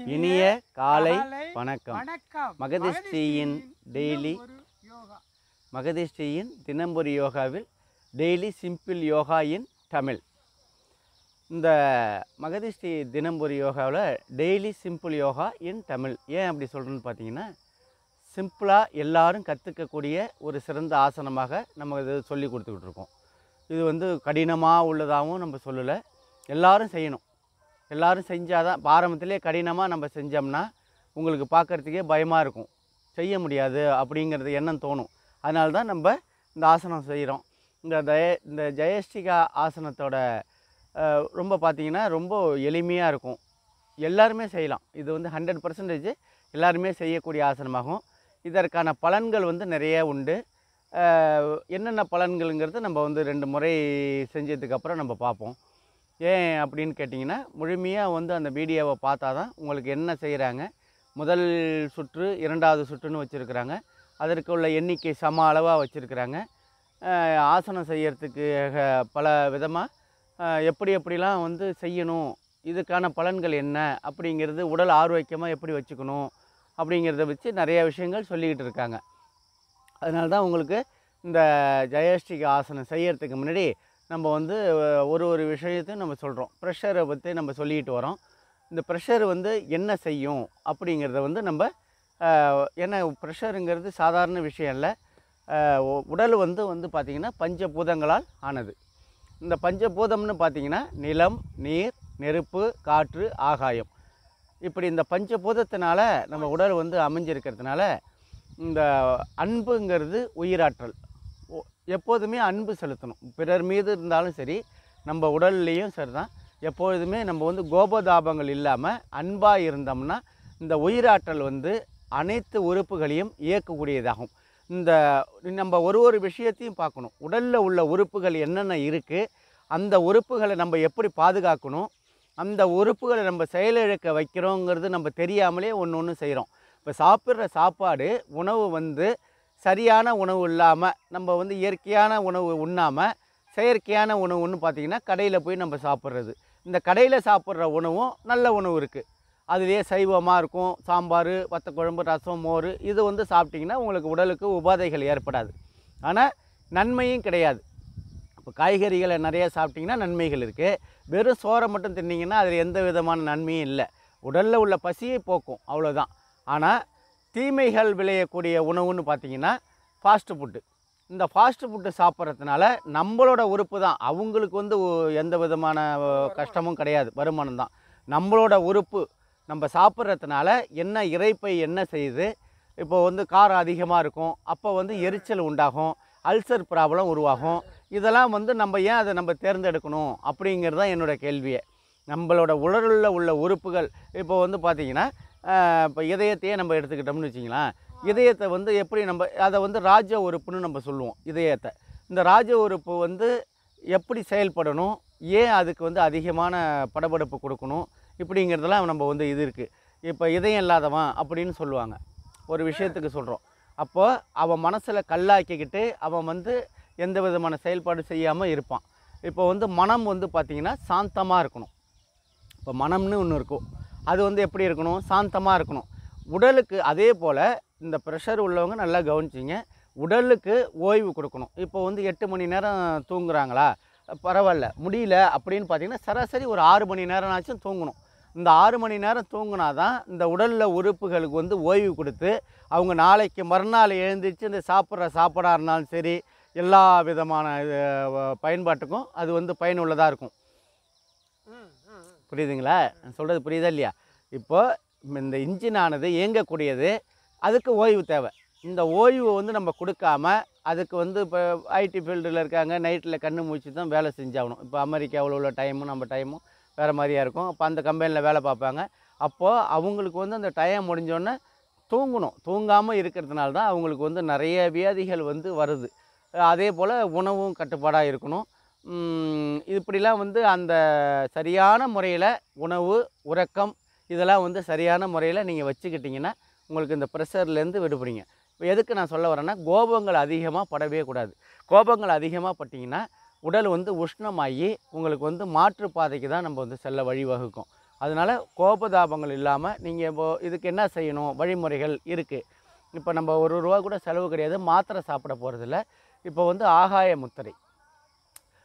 இனிய காலை வணக்கம். மகதிஷ்டியின் தினம்பொரு யோகாவில் டெய்லி சிம்பிள் யோகா இன் தமிழ். இந்த மகதிஷ்டி தினம்பொரு யோகாவில் டெய்லி சிம்பிள் யோகா இன் தமிழ் ஏன் அப்படி சொல்கிறேன்னு பார்த்தீங்கன்னா, சிம்பிளாக எல்லாரும் கற்றுக்கக்கூடிய ஒரு சிறந்த ஆசனமாக நம்ம இது சொல்லி கொடுத்துக்கிட்டு இருக்கோம். இது கடினமாக உள்ளதாகவும் நம்ம சொல்லலை, எல்லோரும் செய்யணும். எல்லோரும் செஞ்சால் தான், ஆரம்பத்திலே கடினமாக நம்ம செஞ்சோம்னா உங்களுக்கு பார்க்குறதுக்கே பயமாக இருக்கும், செய்ய முடியாது அப்படிங்கிறது எண்ணம் தோணும். அதனால தான் நம்ம இந்த ஆசனம் செய்கிறோம். இந்த ஜெயஸ்டிகா ஆசனத்தோட ரொம்ப பார்த்திங்கன்னா ரொம்ப எளிமையாக இருக்கும், எல்லாருமே செய்யலாம். இது 100% எல்லாருமே செய்யக்கூடிய ஆசனமாகும். இதற்கான பலன்கள் நிறைய உண்டு. என்னென்ன பலன்கள்ங்கிறது நம்ம 2 முறை செஞ்சதுக்கப்புறம் நம்ம பார்ப்போம். ஏன் அப்படின்னு கேட்டிங்கன்னா, முழுமையாக அந்த வீடியோவை பார்த்தா தான் உங்களுக்கு என்ன செய்கிறாங்க, முதல் சுற்று 2வது சுற்றுன்னு வச்சுருக்குறாங்க, அதற்கு உள்ள எண்ணிக்கை சம அளவாக வச்சுருக்குறாங்க. ஆசனம் செய்கிறதுக்கு பல விதமாக எப்படிலாம் செய்யணும், இதுக்கான பலன்கள் என்ன அப்படிங்கிறது, உடல் ஆரோக்கியமாக எப்படி வச்சுக்கணும் அப்படிங்கிறத வச்சு நிறைய விஷயங்கள் சொல்லிக்கிட்டு இருக்காங்க. அதனால தான் உங்களுக்கு இந்த ஜெயஸ்டிகா ஆசனம் செய்கிறதுக்கு முன்னாடி நம்ம ஒரு விஷயத்தையும் நம்ம சொல்கிறோம். ப்ரெஷரை பற்றி நம்ம சொல்லிக்கிட்டு வரோம். இந்த ப்ரெஷர் என்ன செய்யும் அப்படிங்கிறத நம்ம என்ன, ப்ரெஷருங்கிறது சாதாரண விஷயம் இல்லை. உடல் பார்த்திங்கன்னா பஞ்சபூதங்களால் ஆனது. இந்த பஞ்சபூதம்னு பார்த்திங்கன்னா நிலம், நீர், நெருப்பு, காற்று, ஆகாயம். இப்படி இந்த பஞ்சபூதத்தினால நம்ம உடல் அமைஞ்சிருக்கிறதுனால இந்த அன்புங்கிறது உயிராற்றல். எப்போதுமே அன்பு செலுத்தணும், பிறர் மீது இருந்தாலும் சரி, நம்ம உடல்லையும் சரி தான். எப்பொழுதுமே நம்ம கோபதாபங்கள் இல்லாமல் அன்பாக இருந்தோம்னா இந்த உயிராற்றல் அனைத்து உறுப்புகளையும் இயக்கக்கூடியதாகும். நம்ம ஒரு விஷயத்தையும் பார்க்கணும். உடலில் உள்ள உறுப்புகள் என்னென்ன இருக்குது, அந்த உறுப்புகளை நம்ம எப்படி பாதுகாக்கணும், அந்த உறுப்புகளை நம்ம செயலிழக்க வைக்கிறோங்கிறது நம்ம தெரியாமலே ஒன்று செய்கிறோம். இப்போ சாப்பிட்ற சாப்பாடு, உணவு சரியான உணவு இல்லாமல் நம்ம இயற்கையான உணவு உண்ணாமல் செயற்கையான உணவுன்னு பார்த்திங்கன்னா கடையில் போய் நம்ம சாப்பிட்றது. இந்த கடையில் சாப்பிட்ற உணவும் நல்ல உணவு இருக்குது, அதுலேயே சைவமாக இருக்கும், சாம்பார், வத்தக்குழம்பு, ரசம், மோர், இது சாப்பிட்டிங்கன்னா உங்களுக்கு உடலுக்கு உபாதைகள் ஏற்படாது, ஆனால் நன்மையும் கிடையாது. இப்போ காய்கறிகளை நிறையா சாப்பிட்டிங்கன்னா நன்மைகள் இருக்குது. வெறும் சோறை மட்டும் தின்னிங்கன்னா அதில் எந்த விதமான நன்மையும் இல்லை. உடலில் உள்ள பசியை போக்கும், அவ்வளோதான். ஆனால் தீமைகள் விளையக்கூடிய உணவுன்னு பார்த்திங்கன்னா ஃபாஸ்ட்டு ஃபுட்டு. இந்த ஃபாஸ்ட்டு ஃபுட்டு சாப்பிட்றதுனால நம்மளோட உறுப்பு தான், அவங்களுக்கு எந்த விதமான கஷ்டமும் கிடையாது, வருமானம் தான். நம்மளோட உறுப்பு நம்ம சாப்பிட்றதுனால என்ன இறைப்பை என்ன செய்யுது, இப்போ காரம் அதிகமாக இருக்கும், அப்போ எரிச்சல் உண்டாகும், அல்சர் ப்ராப்ளம் உருவாகும். இதெல்லாம் நம்ம ஏன் அதை நம்ம தேர்ந்தெடுக்கணும் அப்படிங்கிறது தான் என்னோடய கேள்வியே. நம்மளோட உடலில் உள்ள உறுப்புகள் இப்போ பார்த்திங்கன்னா, இப்போ இதயத்தையே நம்ம எடுத்துக்கிட்டோம்னு வச்சிங்களேன், இதயத்தை எப்படி நம்ம அதை ராஜ உறுப்புன்னு நம்ம சொல்லுவோம். இதயத்தை, இந்த ராஜ உறுப்பு எப்படி செயல்படணும், ஏன் அதுக்கு அதிகமான படபடப்பு கொடுக்கணும், இப்படிங்கிறதெல்லாம் நம்ம இது இருக்குது. இப்போ இதயம் இல்லாதவன் அப்படின்னு சொல்லுவாங்க, ஒரு விஷயத்துக்கு சொல்கிறோம். அப்போது அவன் மனசில் கல்லாக்கிக்கிட்டு அவன் எந்த விதமான செயல்பாடு செய்யாமல் இருப்பான். இப்போ மனம் பார்த்திங்கன்னா சாந்தமாக இருக்கணும். இப்போ மனம்னு ஒன்று இருக்கும், அது எப்படி இருக்கணும், சாந்தமாக இருக்கணும். உடலுக்கு அதே போல் இந்த ப்ரெஷர் உள்ளவங்க நல்லா கவனிச்சிங்க, உடலுக்கு ஓய்வு கொடுக்கணும். இப்போ 8 மணி நேரம் தூங்குறாங்களா, பரவாயில்ல, முடியல அப்படின்னு பார்த்திங்கன்னா சராசரி ஒரு 6 மணி நேரம்னாச்சும் தூங்கணும். இந்த 6 மணி நேரம் தூங்கினா தான் இந்த உடலில் உறுப்புகளுக்கு ஓய்வு கொடுத்து அவங்க நாளைக்கு மறுநாள் எழுந்திரிச்சு இந்த சாப்பிட்ற சாப்பாடாக இருந்தாலும் சரி, எல்லா விதமான பயன்பாட்டுக்கும் அது பயனுள்ளதாக இருக்கும். புரியுதுங்களா, நான் சொல்கிறது புரியுதா இல்லையா? இப்போது இந்த இன்ஜினானது இயங்கக்கூடியது, அதுக்கு ஓய்வு தேவை. இந்த ஓய்வு நம்ம கொடுக்காம அதுக்கு இப்போ ஐடி ஃபீல்டில் இருக்காங்க, நைட்டில் கண்ணு மூச்சு தான் வேலை செஞ்சாகணும். இப்போ அமெரிக்காவில் உள்ள டைமும் நம்ம டைமும் வேறு மாதிரியாக இருக்கும். அப்போ அந்த கம்பெனியில் வேலை பார்ப்பாங்க. அப்போது அவங்களுக்கு அந்த டைம் முடிஞ்சோடனே தூங்கணும். தூங்காமல் இருக்கிறதுனால தான் அவங்களுக்கு நிறைய வியாதிகள் வருது. அதே போல் உணவும் கட்டுப்பாடாக இருக்கணும். இப்படிலாம் அந்த சரியான முறையில் உணவு, உறக்கம், இதெல்லாம் சரியான முறையில் நீங்கள் வச்சுக்கிட்டிங்கன்னா உங்களுக்கு இந்த ப்ரெஷர்லேருந்து விடுபடுங்க. இப்போ எதுக்கு நான் சொல்ல வரேன்னா, கோபங்கள் அதிகமாக படவே கூடாது. கோபங்கள் அதிகமாக பட்டிங்கன்னா உடல் உஷ்ணமாகி உங்களுக்கு மாற்றுப்பாதைக்கு தான் நம்ம செல்ல வழிவகுக்கும். அதனால் கோபதாபங்கள் இல்லாமல் நீங்கள் இப்போ இதுக்கு என்ன செய்யணும் வழிமுறைகள் இருக்குது. இப்போ நம்ம ₹1 கூட செலவு கிடையாது, மாத்திரை சாப்பிட போகிறதில்ல. இப்போ வந்து ஆகாய முத்திரை.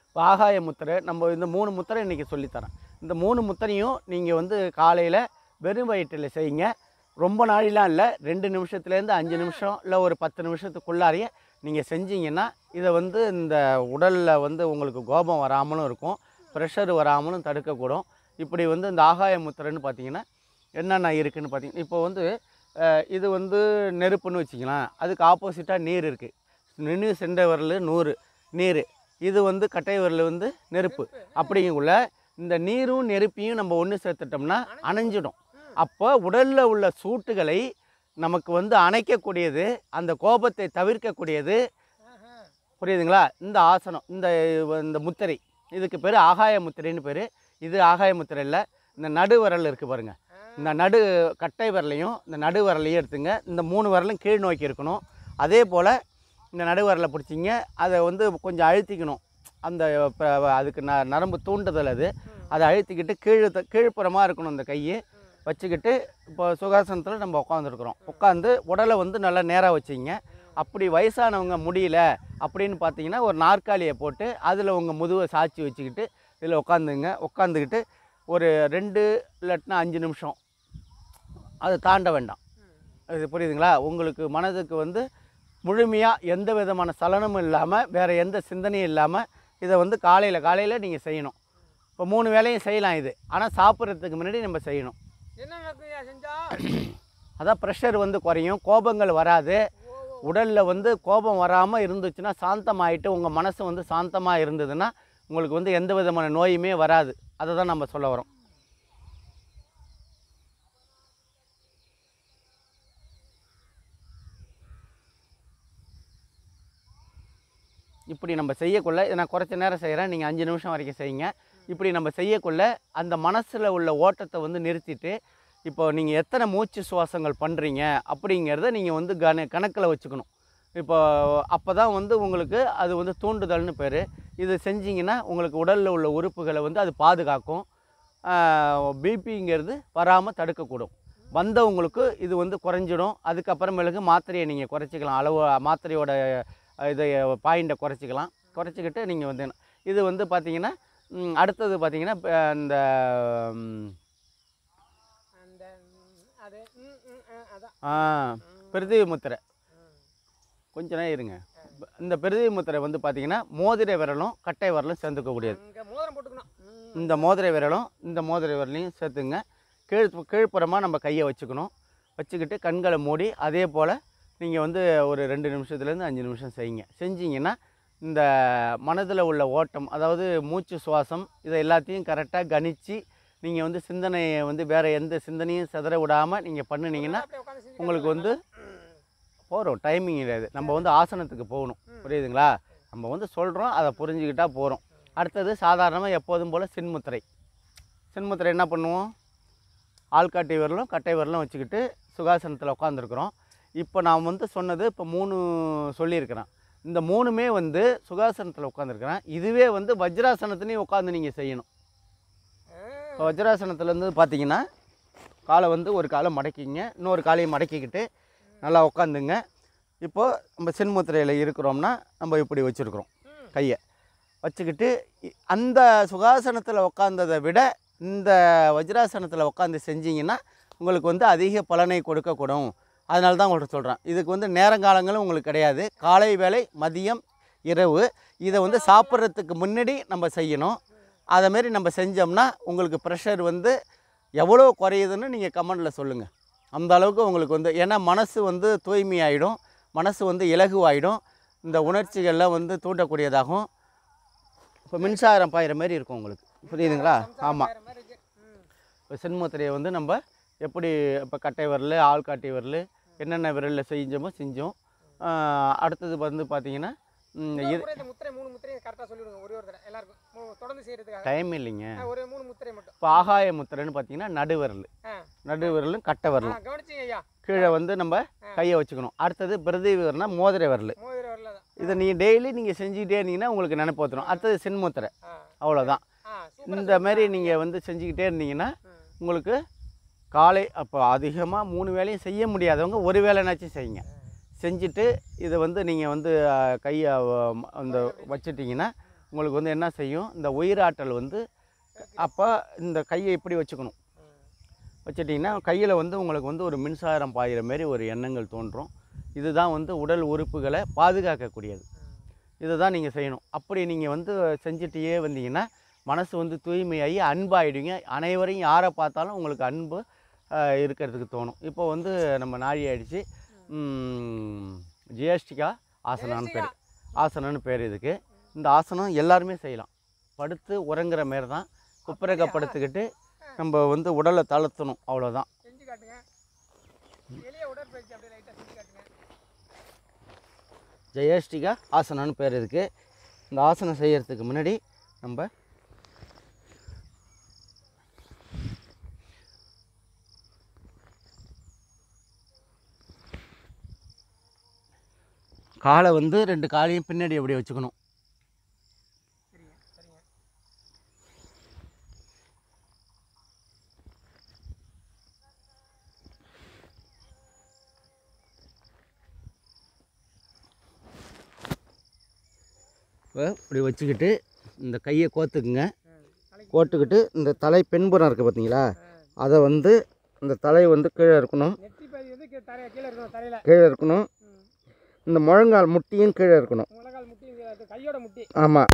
இப்போ ஆகாய முத்திரை நம்ம இந்த 3 முத்திரை இன்றைக்கி சொல்லித்தரேன். இந்த 3 முத்திரையும் நீங்கள் வந்து காலையில் வெறும் வயிற்றில் செய்யுங்க. ரொம்ப நாளெலாம் இல்லை, 2 நிமிஷத்துலேருந்து 5 நிமிஷம் இல்லை ஒரு 10 நிமிஷத்துக்குள்ளாரையே நீங்கள் செஞ்சீங்கன்னா இதை வந்து இந்த உடலில் வந்து உங்களுக்கு கோபம் வராமலும் இருக்கும், ப்ரெஷர் வராமலும் தடுக்கக்கூடும். இப்படி வந்து இந்த ஆகாய முத்திரைன்னு பார்த்தீங்கன்னா என்னென்ன இருக்குதுன்னு பார்த்தீங்கன்னா, இப்போ வந்து இது வந்து நெருப்புன்னு வச்சிக்கலாம், அதுக்கு ஆப்போசிட்டாக நீர் இருக்குது. நின்று சென்ற விரல் 100 நீர், இது வந்து கட்டை விரல் வந்து நெருப்பு. அப்படிங்குள்ள இந்த நீரும் நெருப்பையும் நம்ம ஒன்று சேர்த்துட்டோம்னா அணைஞ்சிடும். அப்போ உடலில் உள்ள சூட்டுகளை நமக்கு வந்து அணைக்கக்கூடியது, அந்த கோபத்தை தவிர்க்கக்கூடியது. புரியுதுங்களா? இந்த ஆசனம், இந்த முத்திரை, இதுக்கு பேர் ஆகாய முத்திரைன்னு பேர். இது ஆகாய முத்திரை இல்லை, இந்த நடு விரல் இருக்குது பாருங்கள், இந்த கட்டை விரலையும் இந்த நடு விரலையும் எடுத்துங்க. இந்த 3 விரலும் கீழ் நோக்கி இருக்கணும். அதே போல் இந்த நடு விரலை பிடிச்சிங்க, அதை வந்து கொஞ்சம் அழுத்திக்கணும். அந்த அதுக்கு நரம்பு தூண்டுதல் அதை அழுத்திக்கிட்டு கீழ்ப்புறமாக இருக்கணும். இந்த கையை வச்சுக்கிட்டு இப்போ சுகாசனத்தில் நம்ம உட்காந்துருக்குறோம். உட்காந்து உடலை வந்து நல்லா நேராக வச்சிங்க. அப்படி வயசானவங்க முடியல அப்படின்னு பார்த்தீங்கன்னா ஒரு நாற்காலியை போட்டு அதில் உங்கள் முதுவை சாய்ச்சி வச்சுக்கிட்டு இதில் உட்காந்துக்கிட்டு ஒரு 2 இல்லாட்டினா 5 நிமிஷம் அதை தாண்ட வேண்டாம். இது புரியுதுங்களா? உங்களுக்கு மனதுக்கு வந்து முழுமையாக எந்த விதமான சலனமும் இல்லாமல் வேறு எந்த சிந்தனையும் இல்லாமல் இதை வந்து காலையில் நீங்கள் செய்யணும். இப்போ 3 வேளையும் செய்யலாம் இது, ஆனால் சாப்பிட்றதுக்கு முன்னாடி நம்ம செய்யணும். அதான் ப்ரெஷர் வந்து குறையும், கோபங்கள் வராது. உடலில் வந்து கோபம் வராமல் இருந்துச்சுன்னா, சாந்தமாகிட்டு உங்கள் மனசு வந்து சாந்தமாக இருந்ததுன்னா உங்களுக்கு வந்து எந்த விதமான நோயுமே வராது. அதை தான் நம்ம சொல்ல வரோம். இப்படி நம்ம செய்யக்குள்ள, நான் குறைச்ச நேரம் செய்கிறேன், நீங்கள் 5 நிமிஷம் வரைக்கும் செய்யுங்க. இப்படி நம்ம செய்யக்குள்ள அந்த மனசில் உள்ள ஓட்டத்தை வந்து நிறுத்திட்டு, இப்போ நீங்கள் எத்தனை மூச்சு சுவாசங்கள் பண்ணுறீங்க அப்படிங்கிறத நீங்கள் வந்து கணக்கில் வச்சுக்கணும். இப்போ அப்போ தான் வந்து உங்களுக்கு அது வந்து தூண்டுதல்னு பேர். இது செஞ்சிங்கன்னா உங்களுக்கு உடலில் உள்ள உறுப்புகளை வந்து அது பாதுகாக்கும். பிபிங்கிறது வராமல் தடுக்கக்கூடும். வந்தவங்களுக்கு இது வந்து குறைஞ்சிடும். அதுக்கப்புறமேலுக்கு மாத்திரையை நீங்கள் குறைச்சிக்கலாம், அளவு மாத்திரையோட இதை பாயிண்ட்டை குறைச்சிக்கிட்டு நீங்கள் வந்து இது வந்து பார்த்திங்கன்னா அடுத்தது பார்த்திங்கன்னா இந்த பிரிதிவி முத்திரை. கொஞ்ச நேரம் இருங்க. இந்த பிரிதிவி முத்திரை வந்து பார்த்திங்கன்னா மோதிர விரலும் கட்டை விரலும் சேர்ந்துக்கக்கூடியது. இந்த மோதிர விரலும் இந்த மோதிர விரலையும் சேர்த்துங்க. கீழ்ப்புறமாக நம்ம கையை வச்சுக்கிட்டு கண்களை மூடி அதே போல் நீங்கள் வந்து ஒரு 2 நிமிஷத்துலேருந்து 5 நிமிஷம் செஞ்சிங்கன்னா இந்த மனதில் உள்ள ஓட்டம், அதாவது மூச்சு சுவாசம், இதை எல்லாத்தையும் கரெக்டாக கணித்து நீங்கள் வந்து சிந்தனையை வந்து வேறு எந்த சிந்தனையும் சிதற விடாமல் நீங்கள் பண்ணினீங்கன்னா உங்களுக்கு வந்து போகிறோம். டைமிங் கிடையாது, நம்ம வந்து ஆசனத்துக்கு போகணும். புரியுதுங்களா? நம்ம வந்து சொல்கிறோம், அதை புரிஞ்சுக்கிட்டால் போகிறோம். அடுத்தது சாதாரணமாக எப்போதும் போல் சின்முத்திரை என்ன பண்ணுவோம்? ஆள்காட்டி விரலும் கட்டை விரலும் வச்சுக்கிட்டு சுகாசனத்தில் உட்காந்துருக்குறோம். இப்போ நான் வந்து சொன்னது இப்போ 3 சொல்லியிருக்கிறேன். இந்த 3மே வந்து சுகாசனத்தில் உட்காந்துருக்கிறேன். இதுவே வந்து வஜ்ராசனத்துலேயும் உட்காந்து நீங்கள் செய்யணும். இப்போ வஜ்ராசனத்துலேருந்து பார்த்தீங்கன்னா காலை வந்து ஒரு காலை மடக்கிங்க, இன்னொரு காலையை மடக்கிக்கிட்டு நல்லா உட்காந்துங்க. இப்போது நம்ம சின்முத்திரையில் இருக்கிறோம்னா நம்ம இப்படி வச்சுருக்குறோம். கையை வச்சுக்கிட்டு அந்த சுகாசனத்தில் உட்காந்ததை விட இந்த வஜ்ராசனத்தில் உட்காந்து செஞ்சிங்கன்னா உங்களுக்கு வந்து அதிக பலனை கொடுக்கக்கூடும். அதனால தான் உங்கள்கிட்ட சொல்கிறேன். இதுக்கு வந்து நேரங்காலங்களும் உங்களுக்கு கிடையாது. காலை வேளை, மதியம், இரவு, இதை வந்து சாப்பிட்றதுக்கு முன்னாடி நம்ம செய்யணும். அதேமாரி நம்ம செஞ்சோம்னா உங்களுக்கு ப்ரெஷர் வந்து எவ்வளோ குறையுதுன்னு நீங்கள் கமெண்டில் சொல்லுங்கள். அந்த அளவுக்கு உங்களுக்கு வந்து, ஏன்னா மனசு வந்து தூய்மையாயிடும், மனசு வந்து இலகுவாயிடும், இந்த உணர்ச்சிகள்லாம் வந்து தூண்டக்கூடியதாகும். இப்போ மின்சாரம் பாயிற மாதிரி இருக்கும் உங்களுக்கு. புரியுதுங்களா? ஆமாம். இப்போ சின்முத்திரையை வந்து நம்ம எப்படி இப்போ கட்டை விரல், ஆள்காட்டி விரல், என்னென்ன விரலில் செஞ்சோம். அடுத்தது வந்து பார்த்தீங்கன்னா டைம் இல்லைங்க. இப்போ ஆகாய முத்திரைன்னு பார்த்தீங்கன்னா நடு விரலும் கட்டை விரலும் கீழே வந்து நம்ம கையை வச்சுக்கணும். அடுத்தது பிரிதிவி விரல்னா மோதிர விரல். இதை நீங்கள் டெய்லி நீங்கள் செஞ்சுக்கிட்டே இருந்தீங்கன்னா உங்களுக்கு நினைப்பு வந்துடும். அடுத்தது சின்முத்திரை. அவ்வளோதான். இந்த மாதிரி நீங்கள் வந்து செஞ்சுக்கிட்டே இருந்தீங்கன்னா உங்களுக்கு காலை அப்போ அதிகமாக 3 வேளையும் செய்ய முடியாதவங்க ஒரு வேளைனாச்சும் செய்யுங்க. செஞ்சுட்டு இதை வந்து நீங்கள் வந்து கையை அந்த வச்சுட்டிங்கன்னா உங்களுக்கு வந்து என்ன செய்யும், இந்த உயிராற்றல் வந்து அப்போ இந்த கையை இப்படி வச்சுக்கணும். வச்சுட்டிங்கன்னா கையில் வந்து உங்களுக்கு வந்து ஒரு மின்சாரம் பாயிற மாரி ஒரு எண்ணங்கள் தோன்றும். இதுதான் வந்து உடல் உறுப்புகளை பாதுகாக்கக்கூடியது. இதை தான் நீங்கள் செய்யணும். அப்படி நீங்கள் வந்து செஞ்சுட்டே வந்தீங்கன்னா மனசு வந்து தூய்மையாகி அன்பாயிடுவீங்க. அனைவரையும் யாரை பார்த்தாலும் உங்களுக்கு அன்பு இருக்கிறதுக்கு தோணும். இப்போ வந்து நம்ம நாழி ஆயிடுச்சு. ஜெயஷ்டிகா ஆசனம்னு பேர் இதுக்கு. இந்த ஆசனம் எல்லாருமே செய்யலாம். படுத்து உறங்குற மாரி தான். குப்புறக்க படுத்துக்கிட்டு நம்ம வந்து உடலை தளர்த்தணும், அவ்வளோதான். ஜெயஷ்டிகா ஆசனம்னு பேர் இதுக்கு. இந்த ஆசனம் செய்கிறதுக்கு முன்னாடி நம்ம காலை வந்து 2 காலையும் பின்னாடி எப்படி வச்சுக்கணும். இப்படி வச்சுக்கிட்டு இந்த கையை கோத்துக்குங்க. கோட்டுக்கிட்டு இந்த தலை பின்புறம் இருக்குது பார்த்தீங்களா, அதை வந்து இந்த தலை வந்து கீழே இருக்கணும். கீழே இருக்கணும். இந்த முழங்கால் முட்டியும் கீழே இருக்கணும். ஆமாம்,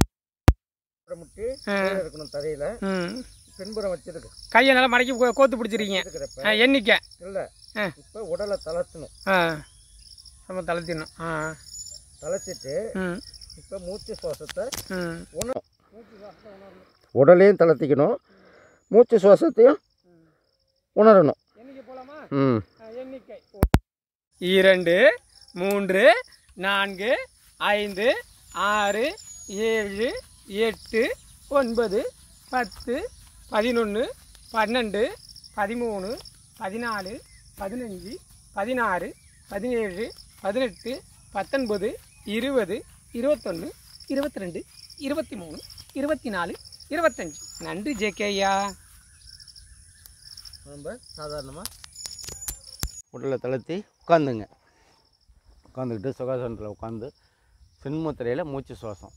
முட்டி கீழே இருக்கணும் தரையில். பின்புறம் வச்சிருக்கு. கையை நல்லா மடக்கி கோத்து பிடிச்சிருக்கீங்க. எண்ணிக்கை இல்லை, இப்போ உடலை தளர்த்தணும். நம்ம தளர்த்திடணும். தளர்த்திட்டு இப்போ மூச்சு சுவாசத்தை உடலையும் தளர்த்திக்கணும், மூச்சு சுவாசத்தையும் உணரணும். எண்ணிக்கை 2 3 4 5 6 7 8 9 10 11 12 13 14 15 16 17 18 19 20 21 22 23 24 25. நன்றி ஜேகே ஐயா. நம்ம சாதாரணமாக உடலை தளர்த்தி உட்காந்துங்க. உட்காந்துக்கிட்டு சுகாசனத்தில் உட்காந்து சின்முத்திரையில் மூச்சு சுவாசம்.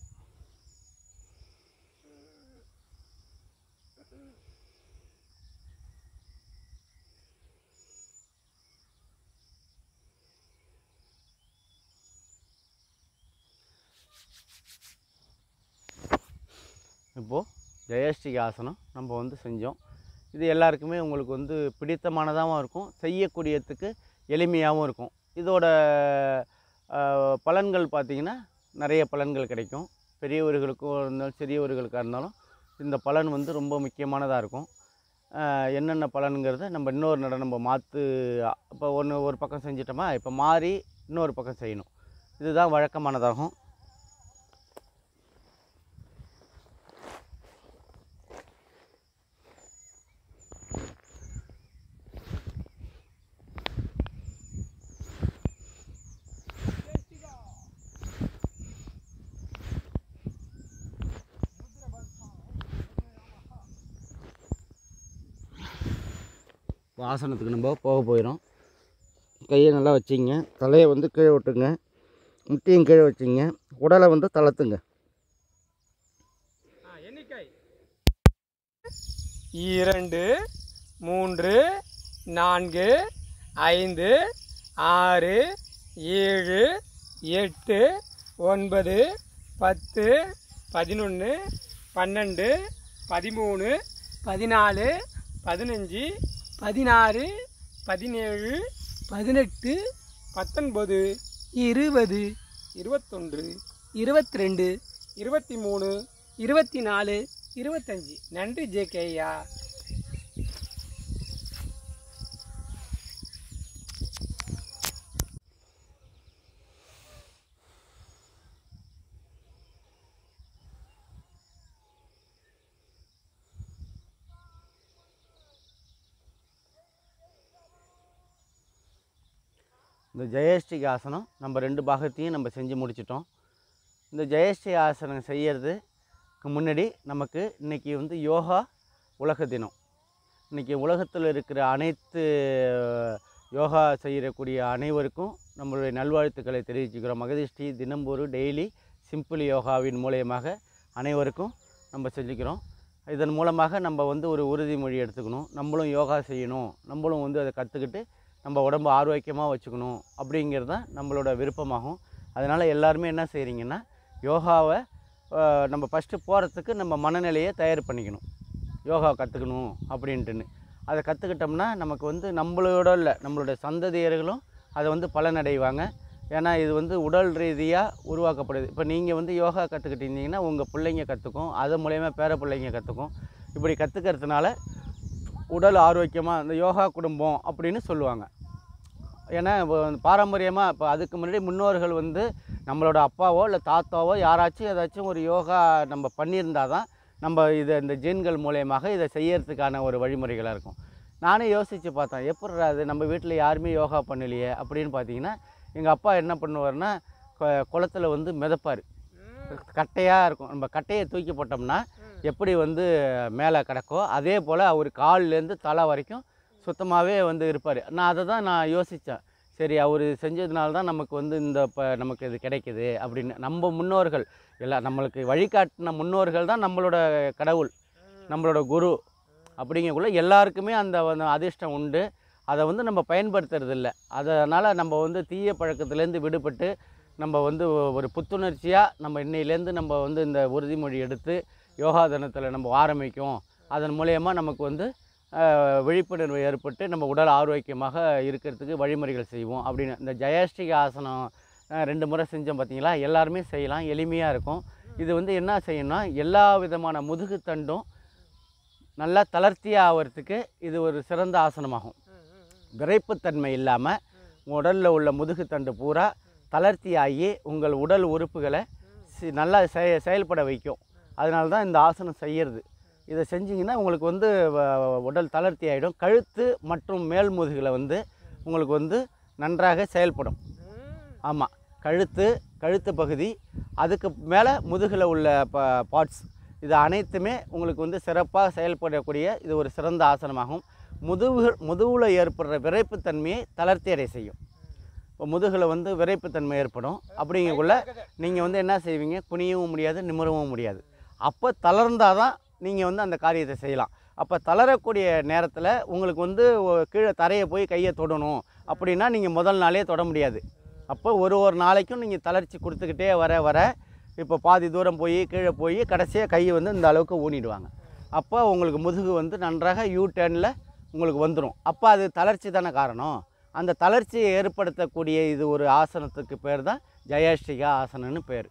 இப்போது ஜெயஷ்டிகா ஆசனம் நம்ம வந்து செஞ்சோம். இது எல்லாருக்குமே உங்களுக்கு வந்து பிடித்தமானதாகவும் இருக்கும், செய்யக்கூடியதுக்கு எளிமையாகவும் இருக்கும். இதோட பலன்கள் பார்த்திங்கன்னா நிறைய பலன்கள் கிடைக்கும். பெரியவர்களுக்கும் இருந்தாலும் சிறியவர்களுக்காக இருந்தாலும் இந்த பலன் வந்து ரொம்ப முக்கியமானதாக இருக்கும். என்னென்ன பலனுங்கிறத நம்ம இன்னொரு நடம் நம்ம இப்போ ஒரு பக்கம் செஞ்சிட்டோமா, இப்போ மாறி இன்னொரு பக்கம் செய்யணும். இதுதான் வழக்கமானதாகும். ஆசனத்துக்கு நம்ம போயிடும். கையை நல்லா வச்சிங்க, தலையை வந்து கீழே விட்டுங்க, முட்டியும் கீழே வச்சிங்க, உடலை வந்து தளர்த்துங்க. 2 3 4 5 6 7 8 9 10 11 12 13 14 15 16 17 18 19 20 21 22 23 24 25. நன்றி ஜேகே ஐயா. இந்த ஜெயஷ்டிகா ஆசனம் நம்ம 2 பாகத்தையும் நம்ம செஞ்சு முடிச்சிட்டோம். இந்த ஜெயஷ்டிகா ஆசனம் செய்யறதுக்கு முன்னாடி நமக்கு இன்றைக்கி வந்து யோகா உலக தினம். இன்றைக்கி உலகத்தில் இருக்கிற அனைத்து யோகா செய்யக்கூடிய அனைவருக்கும் நம்மளுடைய நல்வாழ்த்துக்களை தெரிவிச்சுக்கிறோம். மகதிஷ்டி தினம்பொரு டெய்லி சிம்பிள் யோகாவின் மூலயமாக அனைவருக்கும் நம்ம செஞ்சுக்கிறோம். இதன் மூலமாக நம்ம வந்து ஒரு உறுதிமொழி எடுத்துக்கணும். நம்மளும் யோகா செய்யணும், நம்மளும் வந்து அதை கற்றுக்கிட்டு நம்ம உடம்பு ஆரோக்கியமாக வச்சுக்கணும் அப்படிங்கிறது தான் நம்மளோட விருப்பமாகும். அதனால் எல்லாருமே என்ன செய்கிறீங்கன்னா, யோகாவை நம்ம ஃபஸ்ட்டு போகிறதுக்கு நம்ம மனநிலையை தயார் பண்ணிக்கணும். யோகா கற்றுக்கணும் அப்படின்ட்டுன்னு அதை கற்றுக்கிட்டோம்னா நமக்கு வந்து நம்மளோட இல்லை, நம்மளோட சந்ததியர்களும் அதை வந்து பலனடைவாங்க. ஏன்னா இது வந்து உடல் ரீதியாக உருவாக்கப்படுது. இப்போ நீங்கள் வந்து யோகா கற்றுக்கிட்டீங்கன்னா உங்கள் பிள்ளைங்க கற்றுக்கும், அது மூலயமா பேர பிள்ளைங்க கற்றுக்கும். இப்படி கற்றுக்கிறதுனால உடல் ஆரோக்கியமாக இந்த யோகா குடும்பம் அப்படின்னு சொல்லுவாங்க. ஏன்னா பாரம்பரியமாக இப்போ அதுக்கு முன்னாடி முன்னோர்கள் வந்து நம்மளோட அப்பாவோ இல்லை தாத்தாவோ யாராச்சும் ஏதாச்சும் ஒரு யோகா நம்ம பண்ணியிருந்தால் தான் நம்ம இதை இந்த ஜீன்கள் மூலயமாக இதை செய்யறதுக்கான ஒரு வழிமுறைகளாக இருக்கும். நானே யோசித்து பார்த்தேன், எப்படிடா அது நம்ம வீட்டில் யாருமே யோகா பண்ணலையே அப்படின்னு பார்த்தீங்கன்னா, எங்கள் அப்பா என்ன பண்ணுவார்னா குளத்துல வந்து மிதப்பார். கட்டையாக இருக்கும். நம்ம கட்டையை தூக்கி போட்டோம்னா எப்படி வந்து மேலே கிடக்கோ அதே போல் அவர் கால்லேருந்து தலை வரைக்கும் சுத்தமாகவே வந்து இருப்பார். நான் யோசித்தேன், சரி அவர் செஞ்சதுனால தான் நமக்கு வந்து இந்த இப்போ நமக்கு இது கிடைக்குது அப்படின்னு. நம்ம முன்னோர்கள் எல்லாம் நம்மளுக்கு வழிகாட்டின முன்னோர்கள் தான் நம்மளோட கடவுள், நம்மளோட குரு. அப்படிங்கக்குள்ள எல்லாருக்குமே அந்த அதிர்ஷ்டம் உண்டு. அதை வந்து நம்ம பயன்படுத்துறது இல்லை. அதனால் நம்ம வந்து தீய பழக்கத்துலேருந்து விடுபட்டு நம்ம வந்து ஒரு புத்துணர்ச்சியாக நம்ம இன்னையிலேருந்து நம்ம வந்து இந்த உறுதிமொழி எடுத்து யோகா தினத்தில் நம்ம ஆரம்பிக்கும். அதன் மூலயமா நமக்கு வந்து விழிப்புணர்வு ஏற்பட்டு நம்ம உடல் ஆரோக்கியமாக இருக்கிறதுக்கு வழிமுறைகள் செய்வோம் அப்படின்னு. இந்த ஜெயஸ்ரீ ஆசனம் 2 முறை செஞ்சோம் பார்த்தீங்களா, எல்லாருமே செய்யலாம், எளிமையாக இருக்கும். இது வந்து என்ன செய்யணும்னா, எல்லா விதமான முதுகு தண்டும் நல்லா தளர்த்தியாக ஆகிறதுக்கு இது ஒரு சிறந்த ஆசனமாகும். விரைப்புத்தன்மை இல்லாமல் உடலில் உள்ள முதுகு தண்டு பூரா தளர்த்தியாகி உங்கள் உடல் உறுப்புகளை நல்லா செயல்பட வைக்கும். அதனால தான் இந்த ஆசனம் செய்கிறது. இதை செஞ்சிங்கன்னா உங்களுக்கு வந்து உடல் தளர்த்தி ஆகிடும். கழுத்து மற்றும் மேல் முதுகில் வந்து உங்களுக்கு வந்து நன்றாக செயல்படும். ஆமாம், கழுத்து பகுதி, அதுக்கு மேலே முதுகில் உள்ள பார்ட்ஸ், இது அனைத்துமே உங்களுக்கு வந்து சிறப்பாக செயல்படக்கூடிய இது ஒரு சிறந்த ஆசனமாகும். முதுகில் ஏற்படுற விரைப்புத்தன்மையை தளர்த்தி அடைய செய்யும். இப்போ முதுகில் வந்து விரைப்புத்தன்மை ஏற்படும். அப்படிங்கக்குள்ள நீங்கள் வந்து என்ன செய்வீங்க, குனியவும் முடியாது, நிமிரவும் முடியாது. அப்போ தளர்ந்தால் தான் நீங்கள் வந்து அந்த காரியத்தை செய்யலாம். அப்போ தளரக்கூடிய நேரத்தில் உங்களுக்கு வந்து கீழே தரையை போய் கையை தொடணும் அப்படின்னா நீங்கள் முதல் நாளே தொட முடியாது. அப்போ ஒரு நாளைக்கும் நீங்கள் தளர்ச்சி கொடுத்துக்கிட்டே வர இப்போ பாதி தூரம் போய் கீழே போய் கடைசியாக கையை வந்து இந்த அளவுக்கு ஊனிடுவாங்க. அப்போ உங்களுக்கு முதுகு வந்து நன்றாக டர்னில் உங்களுக்கு வந்துடும். அப்போ அது தளர்ச்சி தானே காரணம். அந்த தளர்ச்சியை ஏற்படுத்தக்கூடிய இது ஒரு ஆசனத்துக்கு பேர் தான் ஜெயஸ்ரீகா ஆசனம்னு பேர்.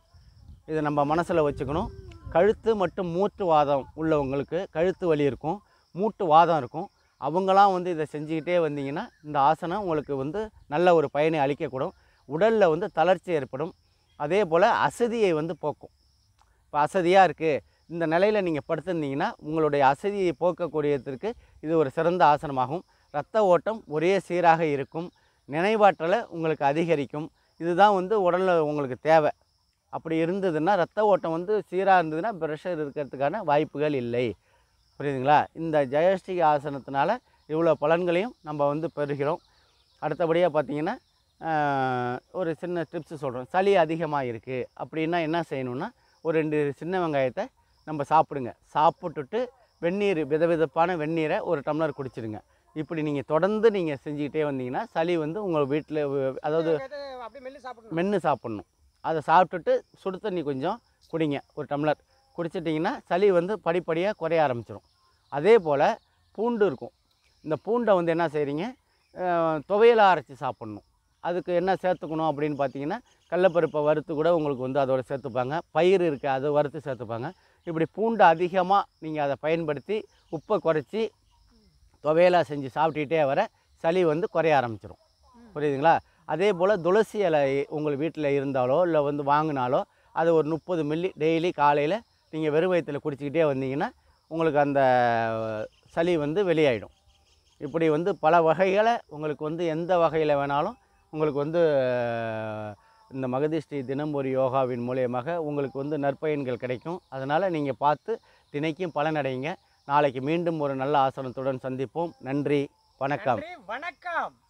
இதை நம்ம மனசில் வச்சுக்கணும். கழுத்து மற்றும் மூட்டு வாதம் உள்ளவங்களுக்கு கழுத்து வலி இருக்கும், மூட்டு வாதம் இருக்கும். அவங்களாம் வந்து இதை செஞ்சுக்கிட்டே வந்தீங்கன்னா இந்த ஆசனம் உங்களுக்கு வந்து நல்ல ஒரு பயனை அளிக்கக்கூடும். உடலில் வந்து தளர்ச்சி ஏற்படும். அதே போல் அசதியை வந்து போக்கும். இப்போ அசதியாக இருக்குது, இந்த நிலையில் நீங்கள் படுத்திருந்தீங்கன்னா உங்களுடைய அசதியை போக்கக்கூடியதற்கு இது ஒரு சிறந்த ஆசனமாகும். இரத்த ஓட்டம் ஒரே சீராக இருக்கும். நினைவாற்றலை உங்களுக்கு அதிகரிக்கும். இதுதான் வந்து உடலில் உங்களுக்கு தேவை. அப்படி இருந்ததுன்னா இரத்த ஓட்டம் வந்து சீராக இருந்ததுன்னா ப்ரெஷர் இருக்கிறதுக்கான வாய்ப்புகள் இல்லை. புரியுதுங்களா? இந்த ஜெயஸ்ரீ ஆசனத்தினால இவ்வளோ பலன்களையும் நம்ம வந்து பெறுகிறோம். அடுத்தபடியாக பார்த்திங்கன்னா ஒரு சின்ன டிப்ஸு சொல்கிறோம். சளி அதிகமாக இருக்குது அப்படின்னா என்ன செய்யணுன்னா, ஒரு 2 சின்ன வெங்காயத்தை நம்ம சாப்பிடுங்க. சாப்பிட்டுட்டு வெந்நீர், விதவிதப்பான வெந்நீரை ஒரு டம்ளர் குடிச்சிடுங்க. இப்படி நீங்கள் தொடர்ந்து நீங்கள் செஞ்சுக்கிட்டே வந்தீங்கன்னா சளி வந்து உங்கள் வீட்டில், அதாவது மென்று சாப்பிட்ணும். அதை சாப்பிட்டுட்டு சுடு தண்ணி கொஞ்சம் குடிங்க, ஒரு டம்ளர் குடிச்சிட்டிங்கன்னா சளி வந்து படிப்படியாக குறைய ஆரம்பிச்சிடும். அதே போல் பூண்டு இருக்கும். இந்த பூண்டை வந்து என்ன செய்கிறீங்க, துவையலாக அரைச்சி சாப்பிட்ணும். அதுக்கு என்ன சேர்த்துக்கணும் அப்படின்னு பார்த்தீங்கன்னா, கடலப்பருப்பை வறுத்து கூட உங்களுக்கு வந்து அதோடு சேர்த்துப்பாங்க. பயிர் இருக்குது, அதை வறுத்து சேர்த்துப்பாங்க. இப்படி பூண்டு அதிகமாக நீங்கள் அதை பயன்படுத்தி உப்பை குறைச்சி துவையலாக செஞ்சு சாப்பிட்டுக்கிட்டே வர சளி வந்து குறைய ஆரம்பிச்சிடும். புரியுதுங்களா? அதே போல் துளசி இலை உங்கள் வீட்டில் இருந்தாலோ இல்லை வந்து வாங்கினாலோ அது ஒரு 30 மில்லி டெய்லி காலையில் நீங்கள் வெறும் வயிற்றில் குடிச்சிக்கிட்டே வந்தீங்கன்னா உங்களுக்கு அந்த சளி வந்து வெளியாயிடும். இப்படி வந்து பல வகைகளை உங்களுக்கு வந்து எந்த வகையில் வேணாலும் உங்களுக்கு வந்து இந்த மகதிஷ்டி தினம்பொரு யோகாவின் மூலியமாக உங்களுக்கு வந்து நற்பயன்கள் கிடைக்கும். அதனால் நீங்கள் பார்த்து தினைக்கும் பலனடைங்க. நாளைக்கு மீண்டும் ஒரு நல்ல ஆசனத்துடன் சந்திப்போம். நன்றி, வணக்கம். வணக்கம்.